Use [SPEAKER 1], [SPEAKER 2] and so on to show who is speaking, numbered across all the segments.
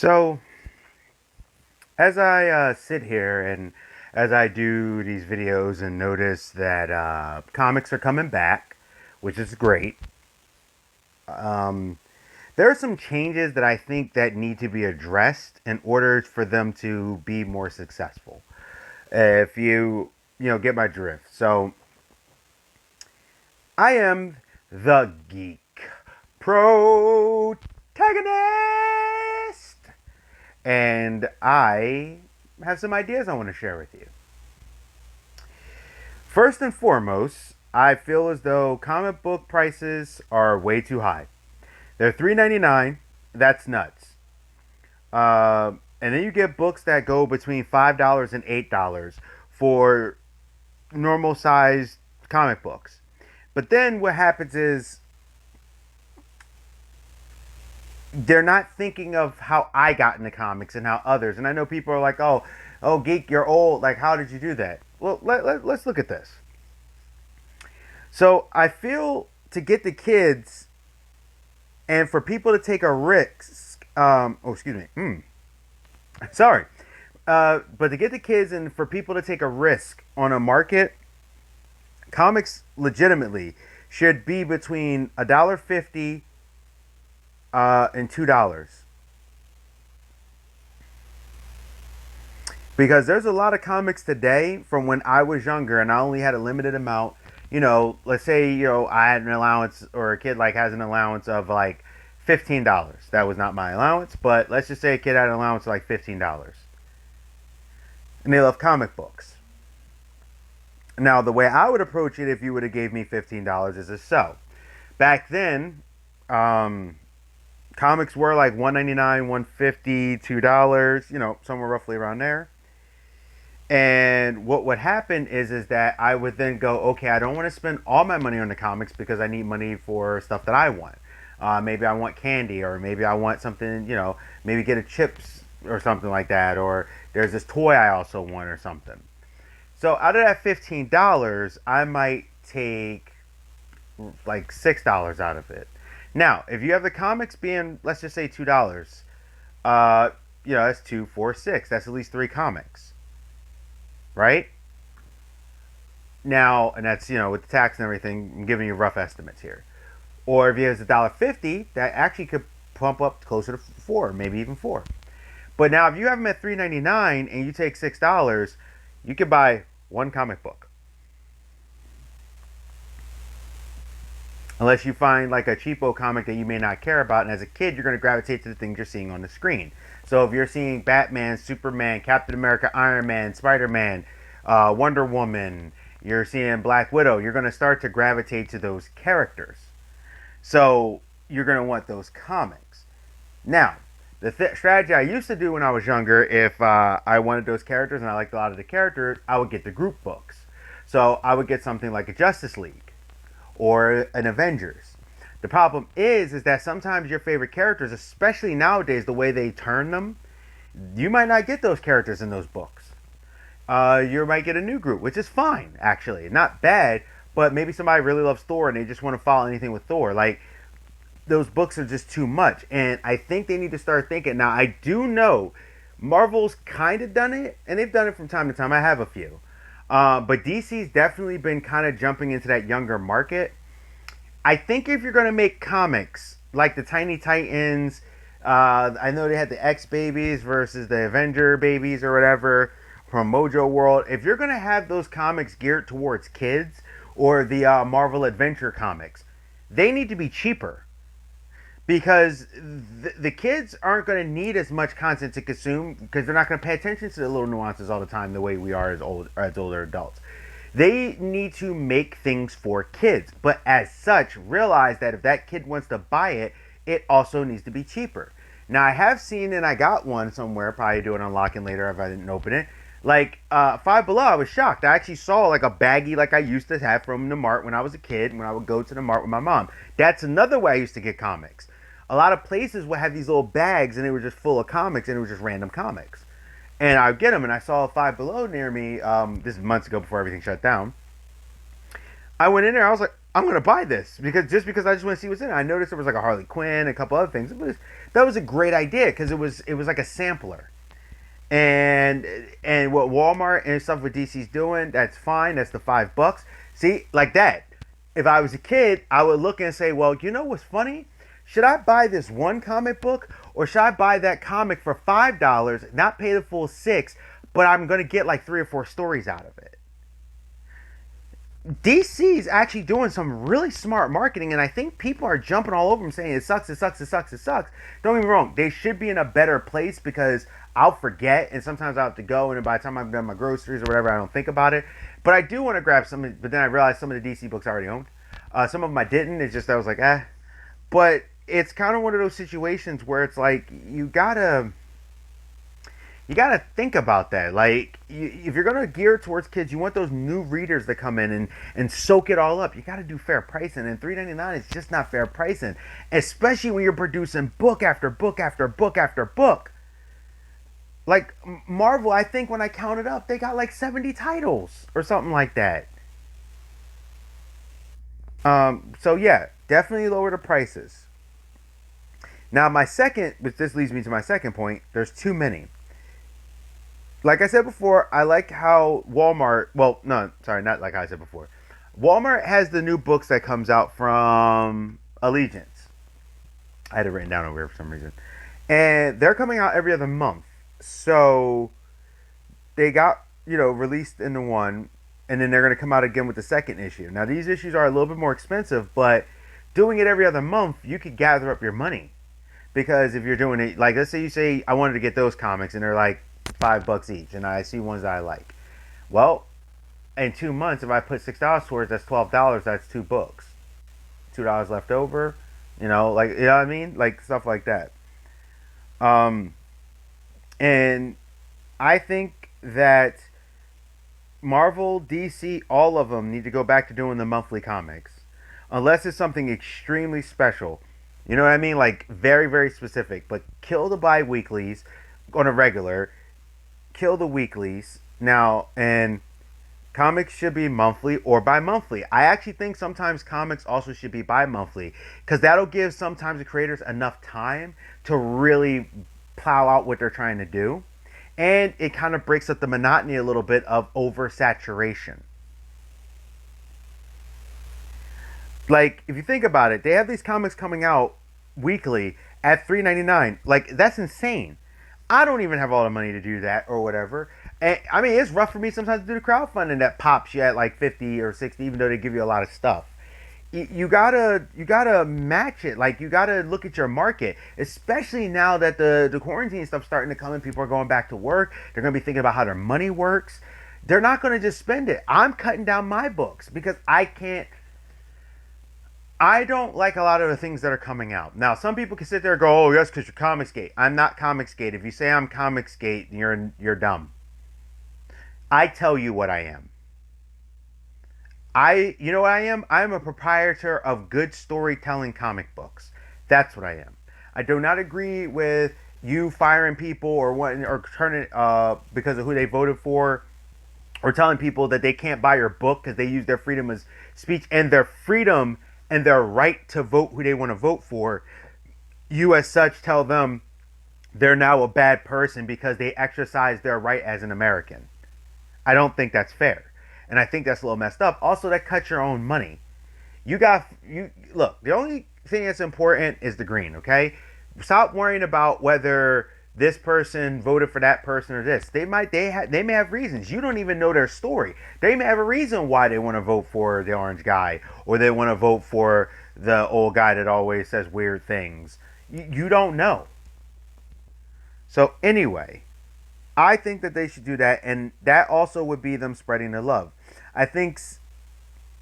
[SPEAKER 1] So, as I sit here and as I do these videos and notice that comics are coming back, which is great, um, there are some changes that I think that need to be addressed in order for them to be more successful. If you get my drift. So, I am the geek protagonist, and I have some ideas I want to share with you. First and foremost, I feel as though comic book prices are way too high. They're $3.99. That's nuts. And then you get books that go between $5 and $8 for normal sized comic books. But then what happens is they're not thinking of how I got into comics and how others. And I know people are like, oh, geek, you're old. Like, how did you do that? Well, let's look at this. So I feel to get the kids and for people to take a risk. Excuse me. Sorry. But to get the kids and for people to take a risk on a market, comics legitimately should be between $1.50 and $2. Because there's a lot of comics today from when I was younger and I only had a limited amount. Let's say, I had an allowance or a kid like has an allowance of like $15. That was not my allowance, but let's just say a kid had an allowance of like $15. And they love comic books. Now, the way I would approach it if you would have gave me $15 is as so. Back then, comics were like $1.99, $1.50, $2, somewhere roughly around there. And what would happen is that I would then go, okay, I don't want to spend all my money on the comics because I need money for stuff that I want. Maybe I want candy, or maybe I want something, maybe get a chips or something like that, or there's this toy I also want or something. So out of that $15, I might take like $6 out of it. Now, if you have the comics being, let's just say $2, that's two, four, six. That's at least three comics, right? Now, and that's with the tax and everything. I'm giving you rough estimates here. Or if you have $1.50, that actually could pump up closer to four, maybe even four. But now, if you have them at $3.99 and you take $6, you could buy one comic book. Unless you find like a cheapo comic that you may not care about, and as a kid, you're going to gravitate to the things you're seeing on the screen. So if you're seeing Batman, Superman, Captain America, Iron Man, Spider-Man, Wonder Woman, you're seeing Black Widow, you're going to start to gravitate to those characters. So you're going to want those comics. Now, the strategy I used to do when I was younger, if I wanted those characters and I liked a lot of the characters, I would get the group books. So I would get something like a Justice League or an Avengers. The problem is that sometimes your favorite characters, especially nowadays, the way they turn them, you might not get those characters in those books. You might get a new group, which is fine, actually. Not bad, but maybe somebody really loves Thor and they just want to follow anything with Thor. Like, those books are just too much. And I think they need to start thinking. Now, I do know Marvel's kind of done it, and they've done it from time to time. I have a few. But DC's definitely been kind of jumping into that younger market. I think if you're going to make comics like the Tiny Titans, I know they had the X Babies versus the Avenger Babies or whatever from Mojo World. If you're going to have those comics geared towards kids or the Marvel Adventure comics, they need to be cheaper. Because the kids aren't going to need as much content to consume because they're not going to pay attention to the little nuances all the time the way we are as older adults. They need to make things for kids, but as such, realize that if that kid wants to buy it, it also needs to be cheaper. Now, I have seen, and I got one somewhere, probably do an unlocking later if I didn't open it. Like Five Below, I was shocked. I actually saw like a baggie like I used to have from the Mart when I was a kid, when I would go to the Mart with my mom. That's another way I used to get comics. A lot of places would have these little bags and they were just full of comics and it was just random comics. And I would get them, and I saw a Five Below near me. This is months ago before everything shut down. I went in there. I was like, I'm gonna buy this because I just want to see what's in it. I noticed there was like a Harley Quinn, a couple other things. That was a great idea because it was like a sampler. And what Walmart and stuff with DC's doing, that's fine. That's the $5. See, like that. If I was a kid, I would look and say, well, you know what's funny? Should I buy this one comic book or should I buy that comic for $5, not pay the full six, but I'm gonna get like 3 or 4 stories out of it? DC is actually doing some really smart marketing, and I think people are jumping all over them saying it sucks, it sucks, it sucks, it sucks. Don't get me wrong; they should be in a better place because I'll forget, and sometimes I'll have to go, and by the time I've done my groceries or whatever, I don't think about it. But I do want to grab some, but then I realized some of the DC books I already owned. Some of them I didn't. It's just I was like, eh. But it's kind of one of those situations where it's like you gotta think about that. Like, if you're gonna gear towards kids, you want those new readers that come in and soak it all up. You gotta do fair pricing, and $3.99 is just not fair pricing, especially when you're producing book after book after book after book. Like Marvel, I think when I counted up, they got like 70 titles or something like that. So yeah, definitely lower the prices. Now my second, which this leads me to my second point, there's too many. Like I said before, I like how Walmart. Well, no, sorry, not like I said before. Walmart has the new books that comes out from Allegiance. I had it written down over here for some reason, and they're coming out every other month. So they got released in the one, and then they're going to come out again with the second issue. Now these issues are a little bit more expensive, but doing it every other month, you could gather up your money because if you're doing it, like let's say you say I wanted to get those comics, and they're like $5 each, and I see ones that I like. Well, in 2 months, if I put $6 towards, that's $12. That's 2 books, $2 left over. Like you know what I mean, like stuff like that. Um, and I think that Marvel, DC, all of them need to go back to doing the monthly comics, unless it's something extremely special. You know what I mean? Like very, very specific. But kill the bi-weeklies on a regular. Kill the weeklies now, and comics should be monthly or bi-monthly. I actually think sometimes comics also should be bi-monthly because that'll give sometimes the creators enough time to really plow out what they're trying to do, and it kind of breaks up the monotony a little bit of oversaturation. Like if you think about it, they have these comics coming out weekly at $3.99. Like that's insane. I don't even have all the money to do that or whatever. And I mean, it's rough for me sometimes to do the crowdfunding that pops you at like 50 or 60, even though they give you a lot of stuff. You gotta match it. Like you gotta look at your market, especially now that the quarantine stuff's starting to come and people are going back to work. They're gonna be thinking about how their money works. They're not gonna just spend it. I'm cutting down my books because I can't. I don't like a lot of the things that are coming out. Now, some people can sit there and go, oh, yes, because you're Comicsgate. I'm not Comicsgate. If you say I'm Comicsgate, you're dumb. I tell you what I am. You know what I am? I'm a proprietor of good storytelling comic books. That's what I am. I do not agree with you firing people or turning because of who they voted for, or telling people that they can't buy your book because they use their freedom of speech and their freedom and their right to vote who they want to vote for. You, as such, tell them they're now a bad person because they exercise their right as an American. I don't think that's fair. And I think that's a little messed up. Also, that cuts your own money. You look, the only thing that's important is the green, okay? Stop worrying about whether this person voted for that person or this. They may have reasons. You don't even know their story. They may have a reason why they want to vote for the orange guy, or they want to vote for the old guy that always says weird things. You don't know. So anyway, I think that they should do that, and that also would be them spreading the love. I think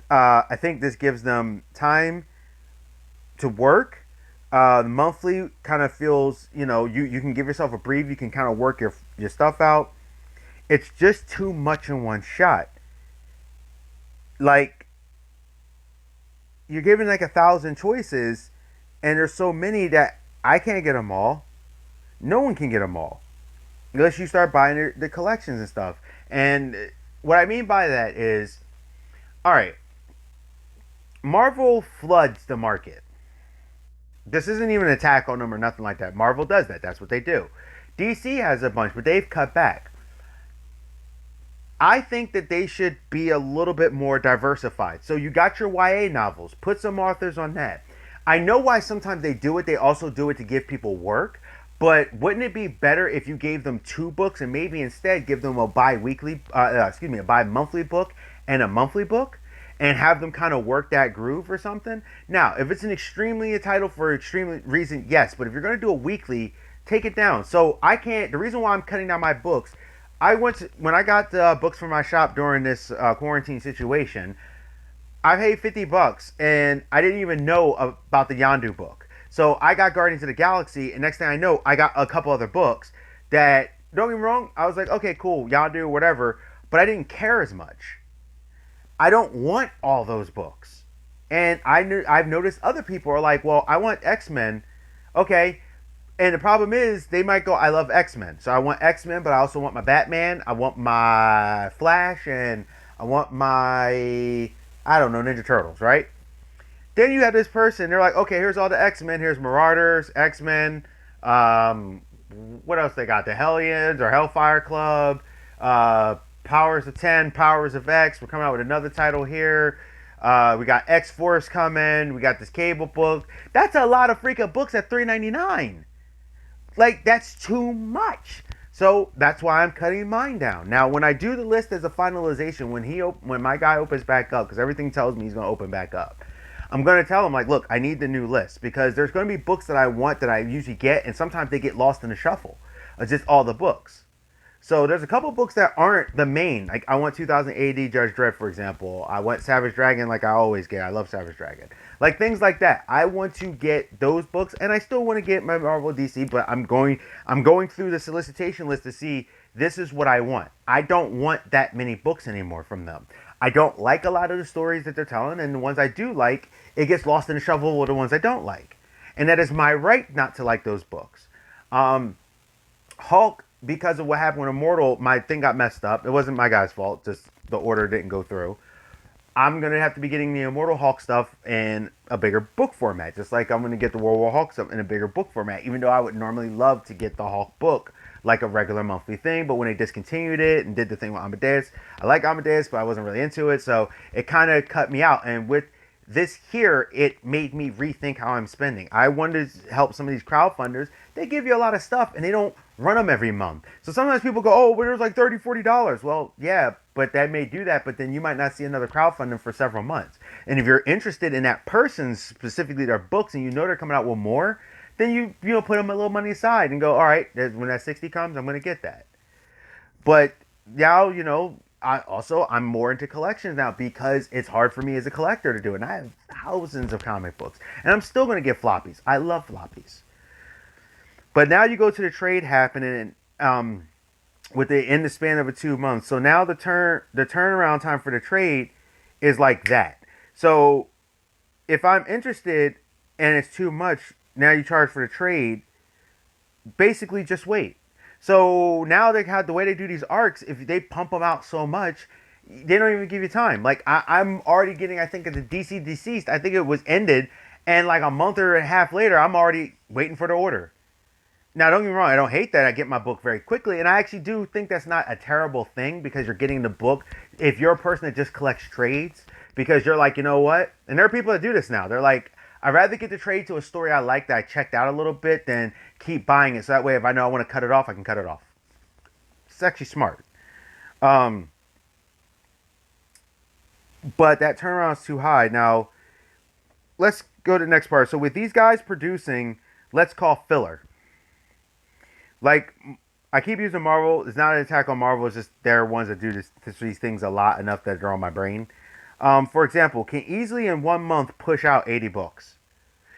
[SPEAKER 1] I think this gives them time to work. The monthly kind of feels, you can give yourself a breathe. You can kind of work your stuff out. It's just too much in one shot. Like, you're given like 1,000 choices, and there's so many that I can't get them all. No one can get them all unless you start buying the collections and stuff. And what I mean by that is, all right, Marvel floods the market. This isn't even an attack on them or nothing like that. Marvel does that. That's what they do. DC has a bunch, but they've cut back. I think that they should be a little bit more diversified. So you got your YA novels, put some authors on that. I know why sometimes they do it. They also do it to give people work. But wouldn't it be better if you gave them two books and maybe instead give them a a bi-monthly book and a monthly book, and have them kind of work that groove or something? Now, if it's an extremely a title for extremely reason, yes. But if you're going to do a weekly, take it down. So I can't. The reason why I'm cutting down my books, when I got the books from my shop during this quarantine situation. I paid $50 and I didn't even know about the Yondu book. So I got Guardians of the Galaxy, and next thing I know, I got a couple other books that, don't get me wrong, I was like, okay, cool, Yondu, whatever, but I didn't care as much. I don't want all those books. And I've noticed other people are like, well, I want X-Men. Okay, and the problem is, they might go, I love X-Men. So I want X-Men, but I also want my Batman. I want my Flash, and I want my, I don't know, Ninja Turtles, right? Then you have this person, they're like, okay, here's all the X-Men. Here's Marauders, X-Men. Um, what else they got? The Hellions or Hellfire Club. Powers of 10, Powers of X. We're coming out with another title here. We got X Force coming. We got this cable book. That's a lot of freaking books at $3.99. Like, that's too much. So that's why I'm cutting mine down. Now, when I do the list as a finalization, when my guy opens back up, because everything tells me he's going to open back up, I'm going to tell him, like, look, I need the new list, because there's going to be books that I want that I usually get, and sometimes they get lost in the shuffle. It's just all the books. So there's a couple books that aren't the main. Like, I want 2000 AD Judge Dredd, for example. I want Savage Dragon, like I always get. I love Savage Dragon. Like, things like that. I want to get those books, and I still want to get my Marvel DC, but I'm going through the solicitation list to see, this is what I want. I don't want that many books anymore from them. I don't like a lot of the stories that they're telling, and the ones I do like, it gets lost in the shuffle with the ones I don't like. And that is my right not to like those books. Um, Hulk, because of what happened with Immortal, my thing got messed up. It wasn't my guy's fault, just the order didn't go through. I'm gonna have to be getting the Immortal Hulk stuff in a bigger book format, just like I'm gonna get the World War Hulk stuff in a bigger book format. Even though I would normally love to get the Hulk book like a regular monthly thing, but when they discontinued it and did the thing with Amadeus, I like Amadeus, but I wasn't really into it, so it kind of cut me out. And with this here, it made me rethink how I'm spending. I wanted to help some of these crowdfunders. They give you a lot of stuff and they don't run them every month. So sometimes people go, oh, but it was like $30, $40. Well, yeah, but that may do that, but then you might not see another crowdfunding for several months. And if you're interested in that person, specifically their books, and you know they're coming out with more, then you put them a little money aside and go, all right, when that 60 comes, I'm going to get that. But now, I'm more into collections now because it's hard for me as a collector to do it. And I have thousands of comic books. And I'm still going to get floppies. I love floppies. But now you go to the trade happening in the span of a 2 months. So now the turnaround time for the trade is like that. So if I'm interested and it's too much, now you charge for the trade. Basically, just wait. So now they have the way they do these arcs. If they pump them out so much, they don't even give you time. Like I'm already getting, I think, at the DC Deceased. I think it was ended, and like a month or a half later, I'm already waiting for the order. Now, don't get me wrong, I don't hate that. I get my book very quickly, and I actually do think that's not a terrible thing because you're getting the book. If you're a person that just collects trades, because you're like, you know what? And there are people that do this now. They're like, I'd rather get the trade to a story I like that I checked out a little bit than keep buying it. So that way, if I know I want to cut it off, I can cut it off. It's actually smart. Um, but that turnaround's too high. Now, let's go to the next part. So with these guys producing, let's call filler. Like, I keep using Marvel. It's not an attack on Marvel. It's just they're ones that do these things a lot enough that they're on my brain. For example, can easily in 1 month push out 80 books.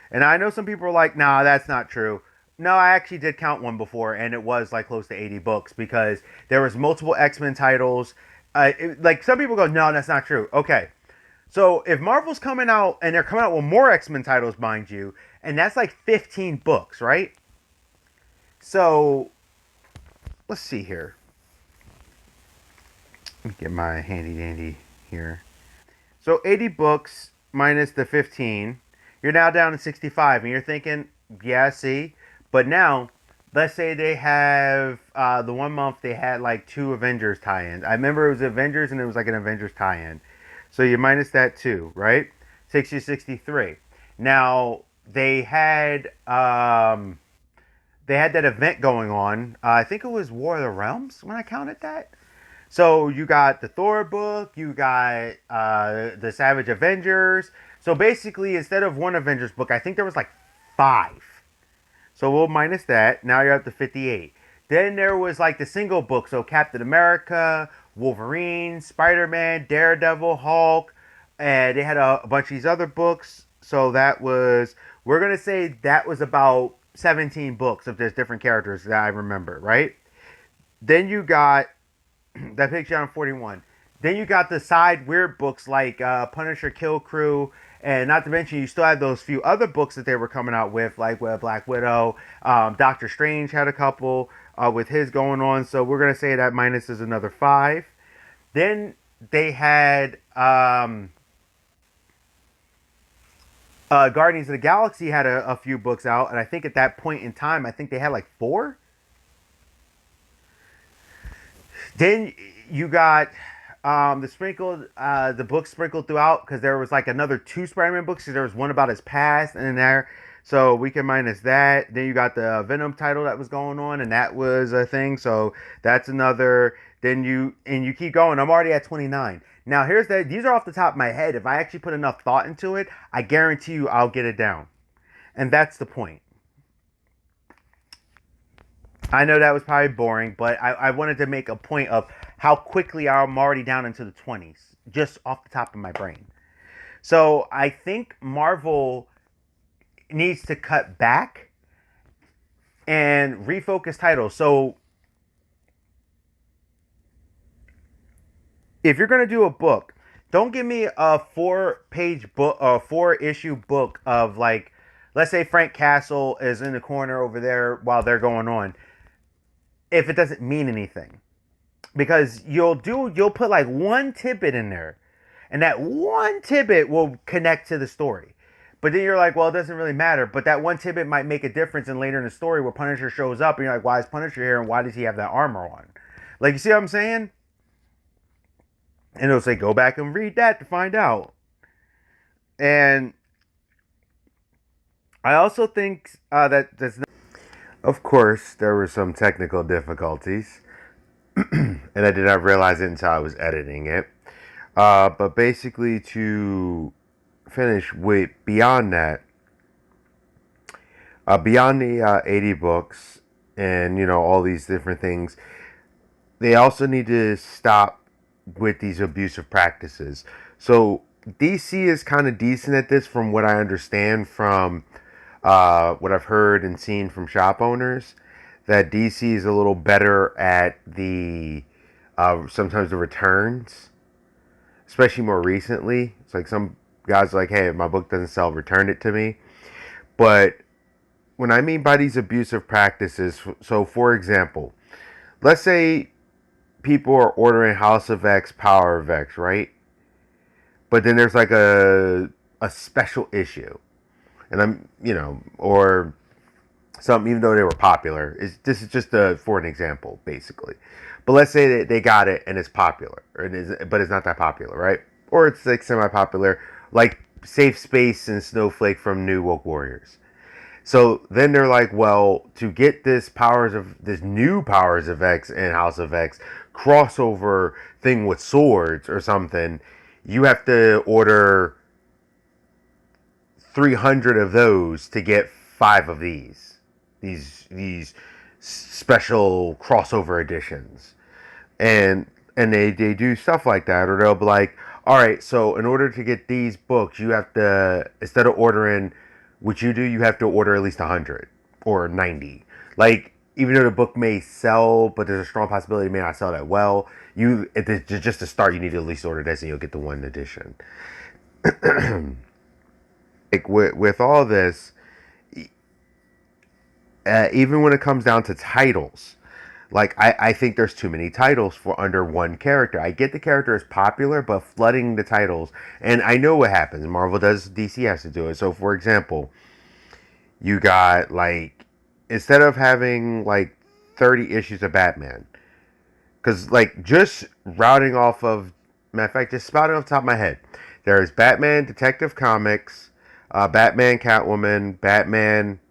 [SPEAKER 1] And I know some people are like, nah, that's not true. No, I actually did count one before, and it was like close to 80 books because there was multiple X-Men titles. Like some people go, no, that's not true. Okay, so if Marvel's coming out and they're coming out with more X-Men titles, mind you, and that's like 15 books, right? So let's see here. Let me get my handy dandy here. So 80 books minus the 15, you're now down to 65, and you're thinking, yeah, see, but now let's say they have the 1 month they had like two Avengers tie-ins. I remember it was Avengers and it was like an Avengers tie-in. So you minus that too, right? 60 63. Now they had that event going on. I think it was War of the Realms when I counted that. So you got the Thor book, you got the Savage Avengers. So basically, instead of one Avengers book, I think there was like five. So we'll minus that. Now you're up to 58. Then there was like the single book. So Captain America, Wolverine, Spider Man, Daredevil, Hulk. And they had a bunch of these other books. So that was, we're going to say that was about 17 books if there's different characters that I remember, right? Then you got, that takes you down to 41. Then you got the side weird books like Punisher Kill Crew, and not to mention you still have those few other books that they were coming out with, like Black Widow. Doctor Strange had a couple with his going on, so we're gonna say that minus is another 5. Then they had Guardians of the Galaxy had a few books out, and I think at that point in time, I think they had like 4. Then you got the books sprinkled throughout because there was like another 2 Spider-Man books. So there was one about his past and in there, so we can minus that. Then you got the Venom title that was going on, and that was a thing. So that's another. Then you keep going. I'm already at 29. Now here's the. These are off the top of my head. If I actually put enough thought into it, I guarantee you I'll get it down. And that's the point. I know that was probably boring, but I wanted to make a point of how quickly I'm already down into the 20s, just off the top of my brain. So I think Marvel needs to cut back and refocus titles. So if you're going to do a book, don't give me a 4-page book, a 4-issue book of like, let's say Frank Castle is in the corner over there while they're going on, if it doesn't mean anything. Because you'll put like one tidbit in there, and that one tidbit will connect to the story. But then you're like, well, it doesn't really matter. But that one tidbit might make a difference in later in the story where Punisher shows up, and you're like, why is Punisher here, and why does he have that armor on? Like, you see what I'm saying? And it'll say, go back and read that to find out. And I also think that that's not. Of course, there were some technical difficulties, and I did not realize it until I was editing it. But basically, to finish with beyond that, beyond the 80 books and all these different things, they also need to stop with these abusive practices. So DC is kind of decent at this, from what I understand from what I've heard and seen from shop owners. That DC is a little better at the sometimes the returns, especially more recently. It's like some guys are like, hey, if my book doesn't sell, return it to me. But when I mean by these abusive practices, so for example, let's say people are ordering House of X, Power of X, right? But then there's like a special issue, and or some, even though they were popular. This is just for an example, basically. But let's say that they got it and it's popular, but it's not that popular, right? Or it's like semi-popular, like Safe Space and Snowflake from New Woke Warriors. So then they're like, well, to get this new Powers of X and House of X crossover thing with swords or something, you have to order 300 of those to get 5 of these special crossover editions. And they do stuff like that. Or they'll be like, all right, so in order to get these books, you have to, instead of ordering what you do, you have to order at least 100 or 90. Like, even though the book may sell, but there's a strong possibility it may not sell that well, just to start, you need to at least order this and you'll get the one edition. Like, with all this, even when it comes down to titles, Like, I think there's too many titles for under one character. I get the character is popular, but flooding the titles, and I know what happens. Marvel does, DC has to do it. So, for example, you got like, instead of having like 30 issues of Batman, because like just routing off of, matter of fact, just spouting off the top of my head, there's Batman Detective Comics, Batman Catwoman, Batman,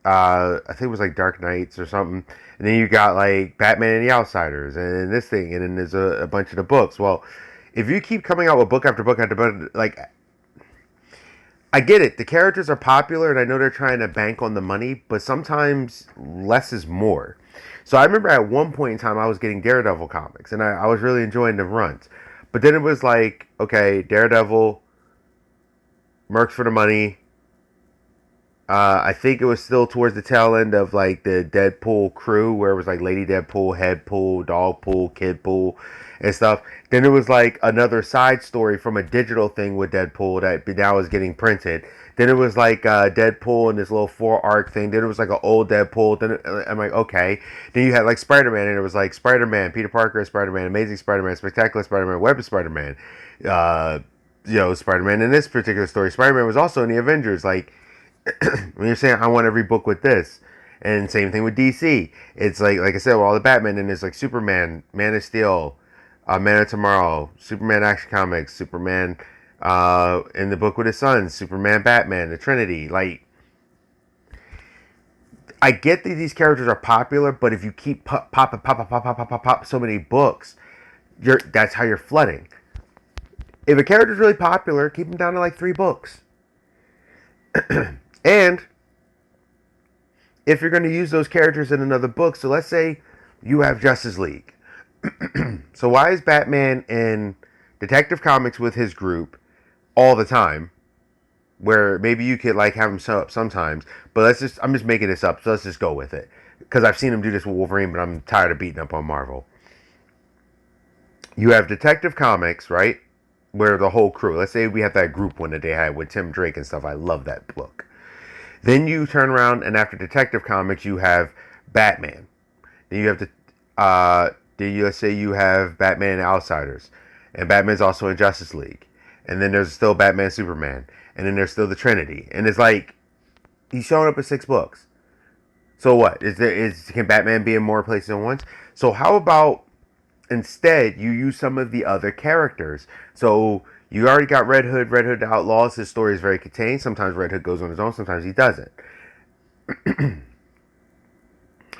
[SPEAKER 1] I think it was like Dark Knights or something. And then you got like Batman and the Outsiders and this thing, and then there's a bunch of the books. Well, if you keep coming out with book after book after book, like, I get it. The characters are popular, and I know they're trying to bank on the money, but sometimes less is more. So I remember at one point in time, I was getting Daredevil comics, and I was really enjoying the runs. But then it was like, okay, Daredevil, Mercs for the money, I think it was still towards the tail end of like the Deadpool crew, where it was like Lady Deadpool, Headpool, Dogpool, Kidpool, and stuff. Then it was like another side story from a digital thing with Deadpool that now is getting printed. Then it was like Deadpool and this little 4 arc thing. Then it was like an old Deadpool. Then I'm like, okay. Then you had like Spider Man, and it was like Spider Man, Peter Parker, Spider Man, Amazing Spider Man, Spectacular Spider Man, Web of Spider Man. Uh, Spider Man in this particular story, Spider Man was also in the Avengers. Like, when you're saying I want every book with this, and same thing with DC. It's like I said, with all the Batman, and it's like Superman, Man of Steel, Man of Tomorrow, Superman Action Comics, Superman in the book with his sons, Superman, Batman, the Trinity. Like, I get that these characters are popular, but if you keep pop so many books, that's how you're flooding. If a character's really popular, keep them down to like 3 books. And if you're going to use those characters in another book, so let's say you have Justice League. So why is Batman in Detective Comics with his group all the time? Where maybe you could like have him show up sometimes, but I'm just making this up, so let's just go with it. Because I've seen him do this with Wolverine, but I'm tired of beating up on Marvel. You have Detective Comics, right? Where the whole crew, let's say we have that group one that they had with Tim Drake and stuff. I love that book. Then you turn around, and after Detective Comics, you have Batman. Then you have let's say you have Batman and Outsiders, and Batman's also in Justice League. And then there's still Batman, Superman, and then there's still the Trinity. And it's like he's showing up in 6 books. So what can Batman be in more places than once? So how about instead you use some of the other characters? So you already got Red Hood the Outlaws. His story is very contained. Sometimes Red Hood goes on his own, sometimes he doesn't.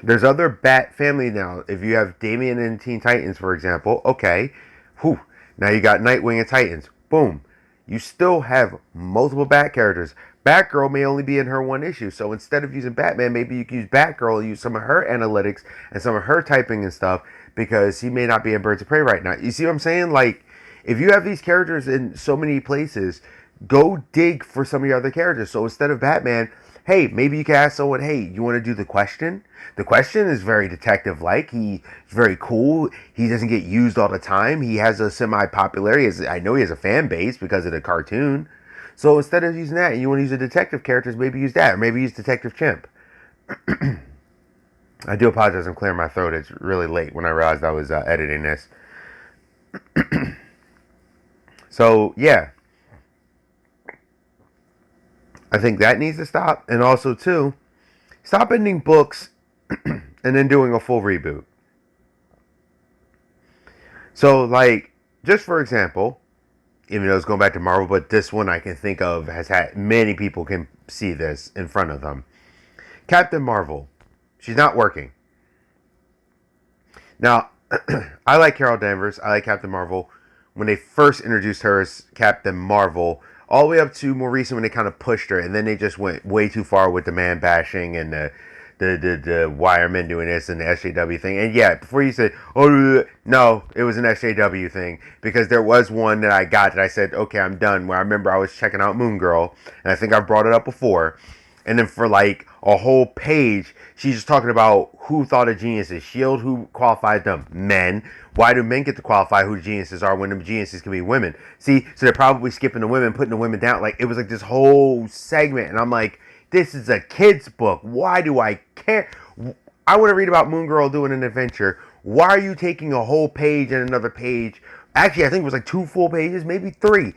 [SPEAKER 1] There's other Bat family now. If you have Damian and Teen Titans, for example, okay. Whew. Now you got Nightwing and Titans. Boom. You still have multiple Bat characters. Batgirl may only be in her 1 issue. So instead of using Batman, maybe you can use Batgirl, use some of her analytics and some of her typing and stuff, because he may not be in Birds of Prey right now. You see what I'm saying? Like, if you have these characters in so many places, go dig for some of your other characters. So instead of Batman, hey, maybe you can ask someone, hey, you want to do the Question? The Question is very detective-like. He's very cool. He doesn't get used all the time. He has a semi-popularity. I know he has a fan base because of the cartoon. So instead of using that, and you want to use the detective characters, maybe use that. Or maybe use Detective Chimp. I do apologize. I'm clearing my throat. It's really late when I realized I was editing this. So, yeah. I think that needs to stop. And also, too, stop ending books and then doing a full reboot. So, like, just for example, even though it's going back to Marvel, but this one I can think of has had many people can see this in front of them. Captain Marvel. She's not working. Now, I like Carol Danvers. I like Captain Marvel. When they first introduced her as Captain Marvel, all the way up to more recent when they kind of pushed her, and then they just went way too far with the man bashing and the why are men doing this and the SJW thing. And yeah, before you said, oh no, it was an SJW thing, because there was one that I got that I said, okay, I'm done. Where I remember I was checking out Moon Girl, and I think I brought it up before. And then for like a whole page, she's just talking about who thought of geniuses. S.H.I.E.L.D., who qualified them? Men. Why do men get to qualify who geniuses are when the geniuses can be women? See, so they're probably skipping the women, putting the women down. Like, it was like this whole segment. And I'm like, this is a kid's book. Why do I care? I want to read about Moon Girl doing an adventure. Why are you taking a whole page and another page? Actually, I think it was like 2 full pages, maybe 3.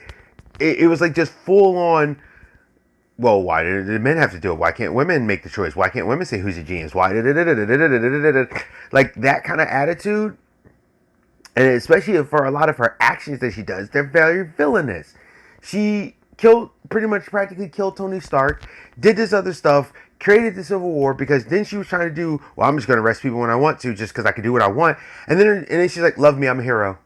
[SPEAKER 1] It was like just full on. Well, why did the men have to do it? Why can't women make the choice? Why can't women say who's a genius? Why did it? Like that kind of attitude, and especially for a lot of her actions that she does, they're very villainous. She killed, pretty much practically killed Tony Stark, did this other stuff, created the Civil War because then she was trying to do, well, I'm just going to arrest people when I want to just because I can do what I want. And then she's like, love me, I'm a hero.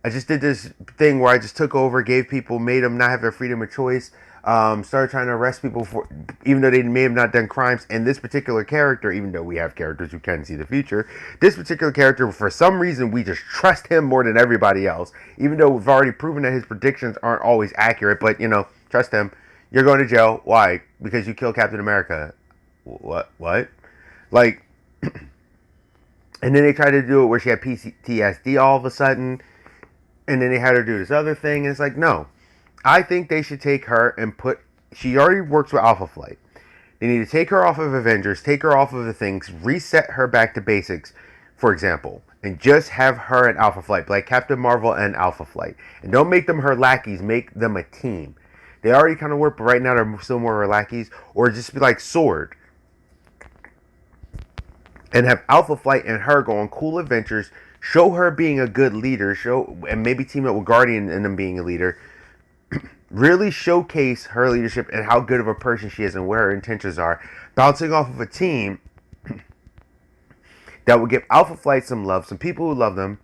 [SPEAKER 1] I just did this thing where I just took over, gave people, made them not have their freedom of choice, started trying to arrest people for, even though they may have not done crimes. And this particular character, even though we have characters who can see the future, this particular character, for some reason, we just trust him more than everybody else. Even though we've already proven that his predictions aren't always accurate, but trust him. You're going to jail. Why? Because you killed Captain America. What? Like, and then they tried to do it where she had PTSD all of a sudden. And then they had her do this other thing. And it's like, no. I think they should take her and she already works with Alpha Flight. They need to take her off of Avengers, take her off of the things, reset her back to basics, for example. And just have her and Alpha Flight, like Captain Marvel and Alpha Flight. And don't make them her lackeys, make them a team. They already kind of work, but right now they're still more her lackeys. Or just be like Sword. And have Alpha Flight and her go on cool adventures. Show her being a good leader. And maybe team up with Guardian and them being a leader. Really showcase her leadership and how good of a person she is and where her intentions are. Bouncing off of a team that will give Alpha Flight some love. Some people who love them.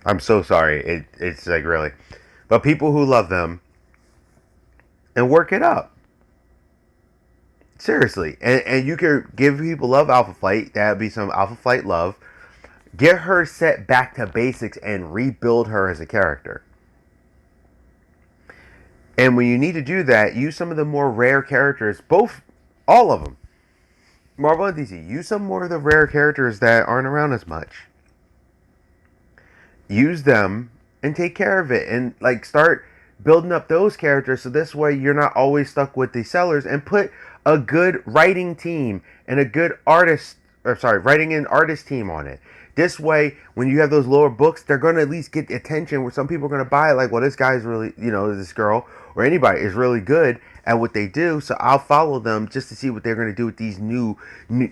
[SPEAKER 1] I'm so sorry. It's like really. But people who love them. And work it up. Seriously. And you can give people love Alpha Flight. That would be some Alpha Flight love. Get her set back to basics and rebuild her as a character. And when you need to do that, use some of the more rare characters. All of them. Marvel and DC. Use some more of the rare characters that aren't around as much. Use them and take care of it. And like start building up those characters so this way you're not always stuck with the sellers, and put a good writing team and a good writing and artist team on it. This way, when you have those lower books, they're going to at least get attention where some people are going to buy it. Like, well, this guy's really, this girl or anybody is really good at what they do. So I'll follow them just to see what they're going to do with these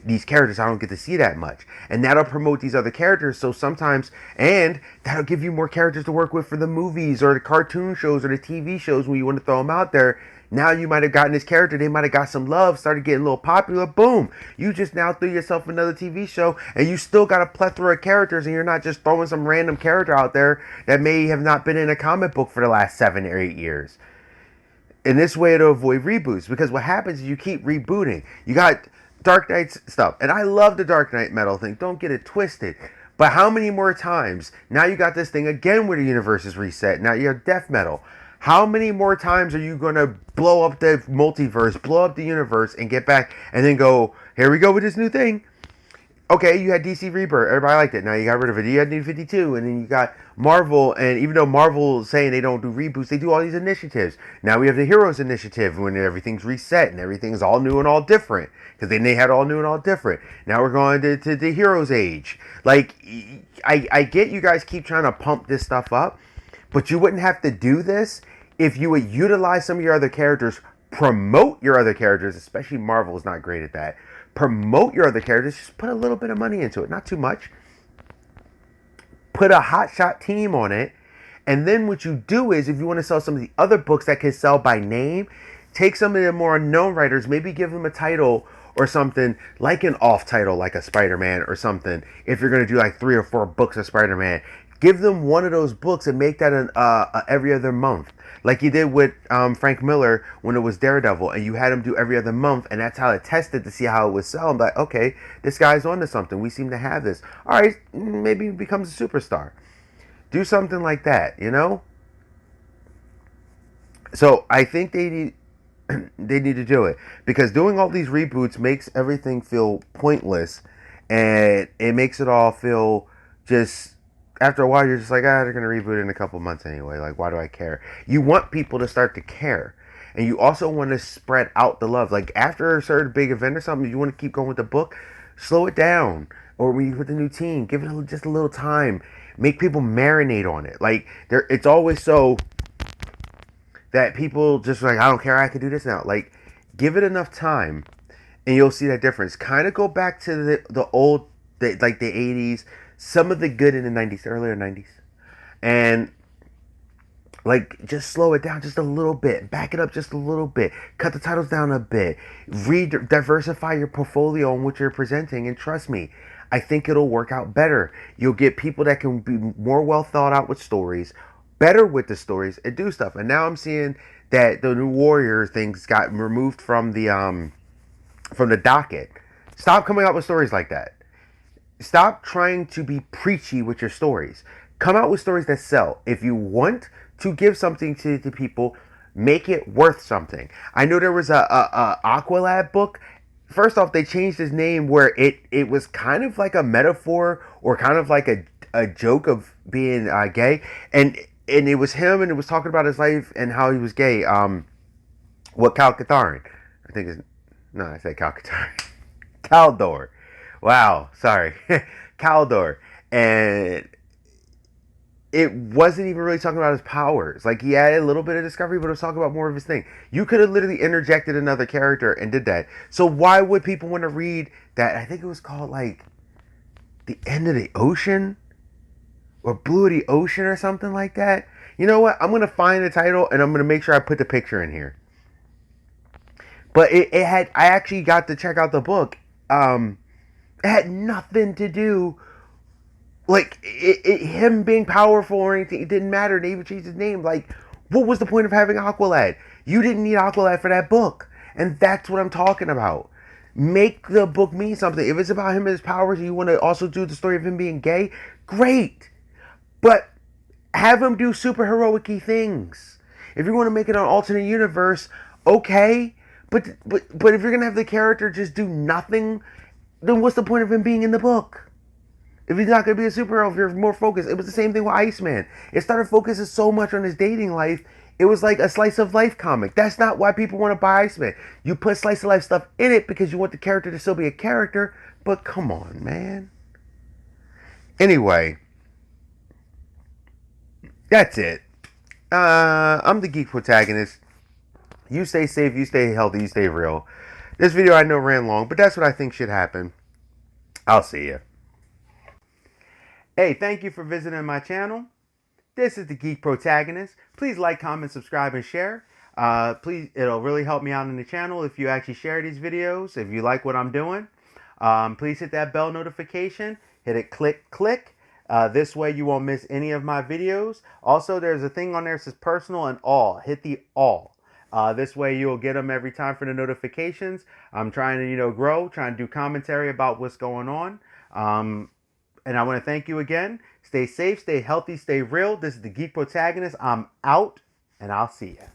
[SPEAKER 1] these characters I don't get to see that much. And that'll promote these other characters. So sometimes, and that'll give you more characters to work with for the movies or the cartoon shows or the TV shows when you want to throw them out there. Now you might have gotten this character, they might have got some love, started getting a little popular, boom. You just now threw yourself another TV show, and you still got a plethora of characters, and you're not just throwing some random character out there that may have not been in a comic book for the last 7 or 8 years. In this way, to avoid reboots, because what happens is you keep rebooting. You got Dark Knight's stuff, and I love the Dark Knight metal thing, don't get it twisted. But how many more times? Now you got this thing again where the universe is reset. Now you have death metal. How many more times are you going to blow up the multiverse, blow up the universe, and get back, and then go, here we go with this new thing? Okay, you had DC Rebirth. Everybody liked it. Now you got rid of it. You had New 52, and then you got Marvel. And even though Marvel is saying they don't do reboots, they do all these initiatives. Now we have the Heroes Initiative when everything's reset and everything's all new and all different. Because then they had all new and all different. Now we're going to the Heroes Age. Like, I get you guys keep trying to pump this stuff up, but you wouldn't have to do this if you would utilize some of your other characters, promote your other characters, especially Marvel is not great at that. Promote your other characters, just put a little bit of money into it, not too much. Put a hotshot team on it, and then what you do is, if you want to sell some of the other books that can sell by name, take some of the more unknown writers, maybe give them a title or something, like an off title, like a Spider-Man or something. If you're going to do like 3 or 4 books of Spider-Man, give them one of those books and make that an every other month. Like you did with Frank Miller when it was Daredevil, and you had him do every other month, and that's how it tested to see how it would sell. I'm like, okay, this guy's onto something. We seem to have this. All right, maybe he becomes a superstar. Do something like that, So I think they need to do it, because doing all these reboots makes everything feel pointless, and it makes it all feel just. After a while, you're just like, they're going to reboot it in a couple months anyway. Like, why do I care? You want people to start to care. And you also want to spread out the love. Like after a certain big event or something, you want to keep going with the book, slow it down. Or when you put the new team, give it just a little time. Make people marinate on it. Like there, it's always so that people just like, I don't care, I could do this now. Like, give it enough time, and you'll see that difference. Kind of go back to the old, like the 80s, some of the good in the 90s, the earlier 90s, and like just slow it down just a little bit, back it up just a little bit, cut the titles down a bit, diversify your portfolio on what you're presenting, and trust me, I think it'll work out better. You'll get people that can be more well thought out with stories, better with the stories, and do stuff. And now I'm seeing that the new Warrior things got removed from the docket. Stop coming out with stories like that. Stop trying to be preachy with your stories. Come out with stories that sell. If you want to give something to the people, make it worth something. I know there was a Aqualad book. First off, they changed his name where it was kind of like a metaphor or kind of like a joke of being gay, and it was him, and it was talking about his life and how he was gay. What Cal Catharin? I think is no, I said Cal Catharin. Caldor. Wow, sorry, Caldor, and it wasn't even really talking about his powers. Like he added a little bit of discovery, but it was talking about more of his thing. You could have literally interjected another character and did that. So why would people want to read that? I think it was called like The End of the Ocean or Blue of the Ocean or something like that. You know what? I'm gonna find the title and I'm gonna make sure I put the picture in here. But it had, I actually got to check out the book. It had nothing to do, like him being powerful or anything. It didn't matter. They even changed his name. Like, what was the point of having Aqualad? You didn't need Aqualad for that book, and that's what I'm talking about. Make the book mean something. If it's about him and his powers, and you want to also do the story of him being gay, great. But have him do super heroic-y things. If you want to make it an alternate universe, okay. But if you're gonna have the character just do nothing, then what's the point of him being in the book? If he's not going to be a superhero, if you're more focused. It was the same thing with Iceman. It started focusing so much on his dating life, it was like a slice of life comic. That's not why people want to buy Iceman. You put slice of life stuff in it because you want the character to still be a character, but come on, man. Anyway, that's it. I'm the Geek Protagonist. You stay safe, you stay healthy, you stay real. This video I know ran long, but that's what I think should happen. I'll see you. Hey, thank you for visiting my channel. This is the Geek Protagonist. Please like, comment, subscribe, and share. Please, it'll really help me out in the channel if you actually share these videos, if you like what I'm doing. Please hit that bell notification. Hit it, click. This way you won't miss any of my videos. Also, there's a thing on there that says personal and all. Hit the all. This way you'll get them every time for the notifications. I'm trying to, grow, trying to do commentary about what's going on. And I want to thank you again. Stay safe, stay healthy, stay real. This is the Geek Protagonist. I'm out, and I'll see you.